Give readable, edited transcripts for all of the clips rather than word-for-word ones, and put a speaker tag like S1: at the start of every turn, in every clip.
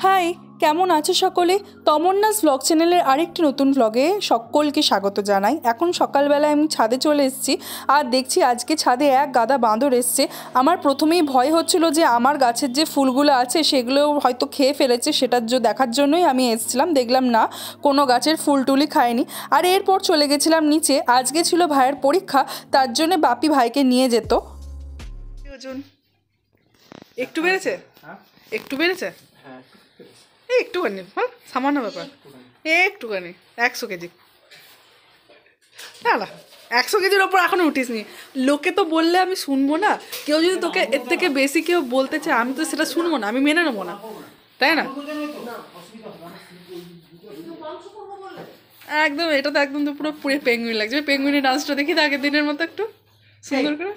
S1: High, কেমন আছো সকলে? তমন্নাস ব্লগ চ্যানেলের আরেকটি নতুন ব্লগে সকলকে স্বাগত জানাই। এখন সকালবেলায় আমি ছাদে চলে এসেছি আর দেখছি আজকে ছাদে এক গাদা বাঁদর এসছে। আমার প্রথমেই ভয় হচ্ছিল যে আমার গাছের যে ফুলগুলো আছে সেগুলো হয়তো খেয়ে ফেলেছে, সেটার দেখার জন্যই আমি এসেছিলাম। দেখলাম না, কোনো গাছের ফুল টুলি খায়নি। আর এরপর চলে গেছিলাম নিচে। আজকে ছিল ভাইয়ের পরীক্ষা, তার জন্য বাপি ভাইকে নিয়ে যেত। ওজন একটু বেড়েছে, একটু বেড়েছে, একটুখানি, হ্যাঁ সামান্য ব্যাপার, একটুখানি 100 কেজি। না না, 100 কেজির ওপর এখনো উঠিস নি। লোকে তো বললে আমি শুনবো না। কেউ যদি তোকে এর থেকে বেশি কেউ বলতে চায়, আমি তো সেটা শুনবো না, আমি মেনে নেবো না, তাই না? একদম, এটা তো একদম তো পুরো পুরো পেঙ্গুইন লাগছে। পেঙ্গুইনের ডান্সটা দেখি তো আগের দিনের মতো একটু সুন্দর করে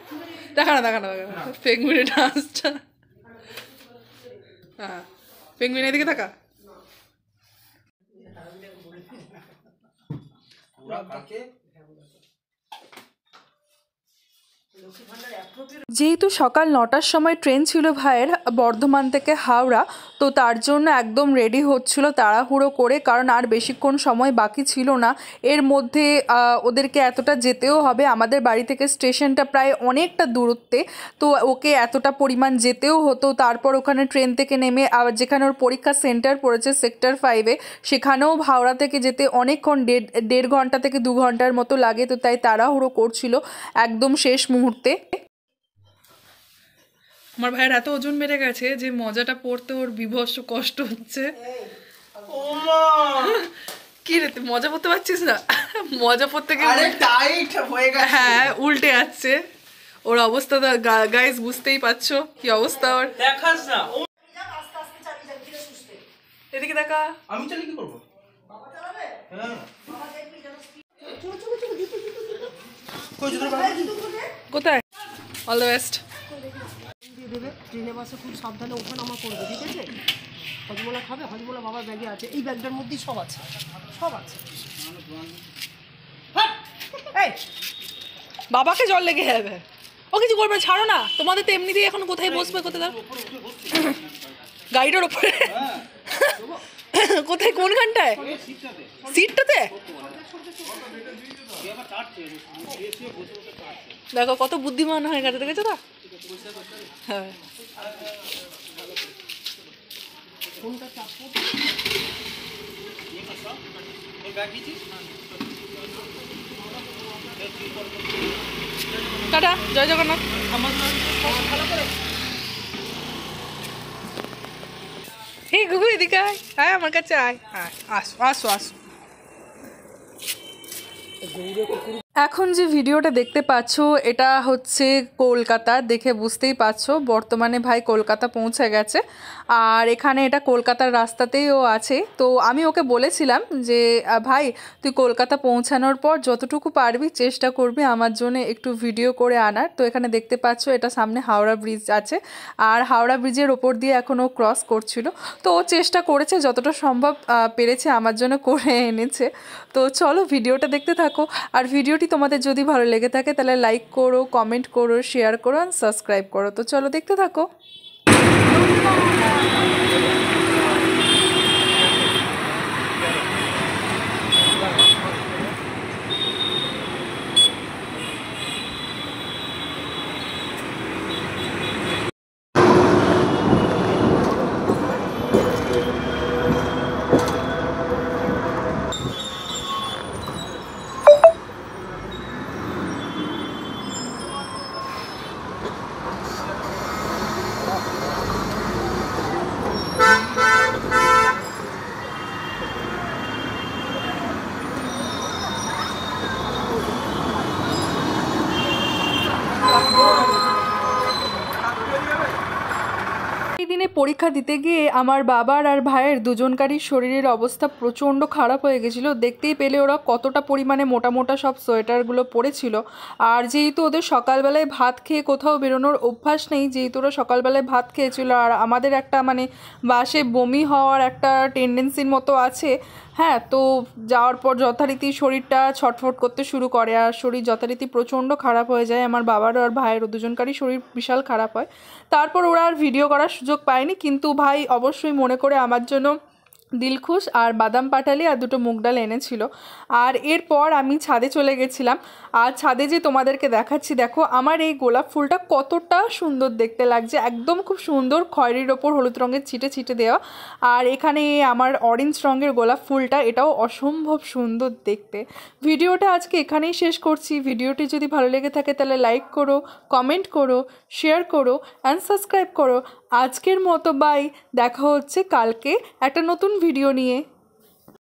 S1: দেখা না পেঙ্গুইনের ডান্সটা। হ্যাঁ, পেঙ্গুইন এদিকে থাকা। যেহেতু সকাল 9টার সময় ট্রেন ছিল ভাইয়ের বর্ধমান থেকে হাওড়া, তো তার জন্য একদম রেডি হচ্ছিল তাড়াহুড়ো করে, কারণ আর বেশিক্ষণ সময় বাকি ছিল না। এর মধ্যে ওদেরকে এতটা যেতেও হবে, আমাদের বাড়ি থেকে স্টেশনটা প্রায় অনেকটা দূরত্বে, তো ওকে এতটা পরিমাণ যেতেও হতো। তারপর ওখানে ট্রেন থেকে নেমে আবার যেখানে ওর পরীক্ষা সেন্টার পড়েছে সেক্টর 5-এ, সেখানেও হাওড়া থেকে যেতে অনেকক্ষণ, দেড় ঘন্টা থেকে 2 ঘন্টার মতো লাগে। তো তাই তাড়াহুড়ো করছিল একদম শেষ মুহূর্তে। আমার ভাইয়ের এত ওজন বেড়ে গেছে যে মজাটা পড়তে ওর বিভৎস কষ্ট হচ্ছে। কি রে, তুই মজা পড়তে পারছিস না? মজা পড়তে গেলে হ্যাঁ উল্টে যাচ্ছে ওর অবস্থা। গাইস বুঝতেই পারছো কি অবস্থা ওর। দেখাস না, এদিকে দেখা। আমি চালিয়ে কি করবো? বাবা চালাবে? হ্যাঁ, বাবা দেখবি যেন। কোথায়? All the best.
S2: দেবে ট্রেনে বাসে খুব সাবধানে ওঠানামা করবে, ঠিক আছে? হজমোলা খাবে, হজমোলা বাবার ব্যাগে আছে, এই ব্যাগটার মধ্যেই সব আছে, সব আছে। এই
S1: বাবাকে জল লেগে যাবে, ও কিছু করবে, ছাড়ো না। তোমাদের তো এমনিতেই এখন কোথায় বসবে, কোথায় দাও গাড়িটার ওপরে, কোথায়, কোনখানটায়? সিটটাতে দেখো কত বুদ্ধিমান হয়ে গেছে, দেখেছো তো? হ্যাঁ, টাটা, জয় জগন্নাথ। এই গুগু এদিকে আয়, আয় আমার কাছে আয়, আসো আসো আসো। এখন যে ভিডিওটা দেখতে পাচ্ছ এটা হচ্ছে কলকাতা, দেখে বুঝতেই পারছো বর্তমানে ভাই কলকাতা পৌঁছে গেছে। আর এখানে এটা কলকাতার রাস্তাতেই ও আছে। তো আমি ওকে বলেছিলাম যে ভাই তুই কলকাতা পৌঁছানোর পর যতটুকু পারবি চেষ্টা করবি আমার জন্য একটু ভিডিও করে আনার। তো এখানে দেখতে পাচ্ছ এটা সামনে হাওড়া ব্রিজ আছে, আর হাওড়া ব্রিজের ওপর দিয়ে এখন ও ক্রস করছিল। তো ও চেষ্টা করেছে যতটা সম্ভব পেরেছে আমার জন্য করে এনেছে। তো চলো ভিডিওটা দেখতে থাকো। আর ভিডিওটি তোমাদের যদি ভালো লেগে থাকে তাহলে লাইক করো, কমেন্ট করো, শেয়ার করো আর সাবস্ক্রাইব করো। তো চলো দেখতে থাকো। এই দিনে পরীক্ষা দিতে গিয়ে আমার বাবার আর ভাইয়ের দুজনকারই শরীরের অবস্থা প্রচণ্ড খারাপ হয়ে গেছিলো। দেখতেই পেলে ওরা কতটা পরিমাণে মোটা মোটা সব সোয়েটারগুলো পরেছিল। আর যেহেতু ওদের সকালবেলায় ভাত খেয়ে কোথাও বেরোনোর অভ্যাস নেই, যেহেতু ওরা সকালবেলায় ভাত খেয়েছিল, আর আমাদের একটা মানে বাসে বমি হওয়ার একটা টেন্ডেন্সির মতো আছে। হ্যাঁ, তো যাওয়ার পর যথারীতি শরীরটা ছটফট করতে শুরু করে আর শরীর যথারীতি প্রচণ্ড খারাপ হয়ে যায়। আমার বাবার আর ভাইয়ের দুজনকারই শরীর বিশাল খারাপ হয়। তারপর ওরা আর ভিডিও করার সুযোগ পায়নি, কিন্তু কিন্তু ভাই অবশ্যই মনে করে আমার জন্য দিলখুশ আর বাদাম পাটালি আর দুটো মুগ ডাল এনেছিল। আর এরপর আমি ছাদে চলে গেছিলাম, আর ছাদে যে তোমাদেরকে দেখাচ্ছি, দেখো আমার এই গোলাপ ফুলটা কতটা সুন্দর দেখতে লাগছে, একদম খুব সুন্দর খয়েরির ওপর হলুদ রঙের ছিটে ছিটে দেওয়া। আর এখানে আমার অরেঞ্জ রঙের গোলাপ ফুলটা, এটাও অসম্ভব সুন্দর দেখতে। ভিডিওটা আজকে এখানেই শেষ করছি। ভিডিওটি যদি ভালো লেগে থাকে তাহলে লাইক করো, কমেন্ট করো, শেয়ার করো অ্যান্ড সাবস্ক্রাইব করো। আজকের মতো বাই, দেখা হচ্ছে কালকে একটা নতুন ভিডিও নিয়ে।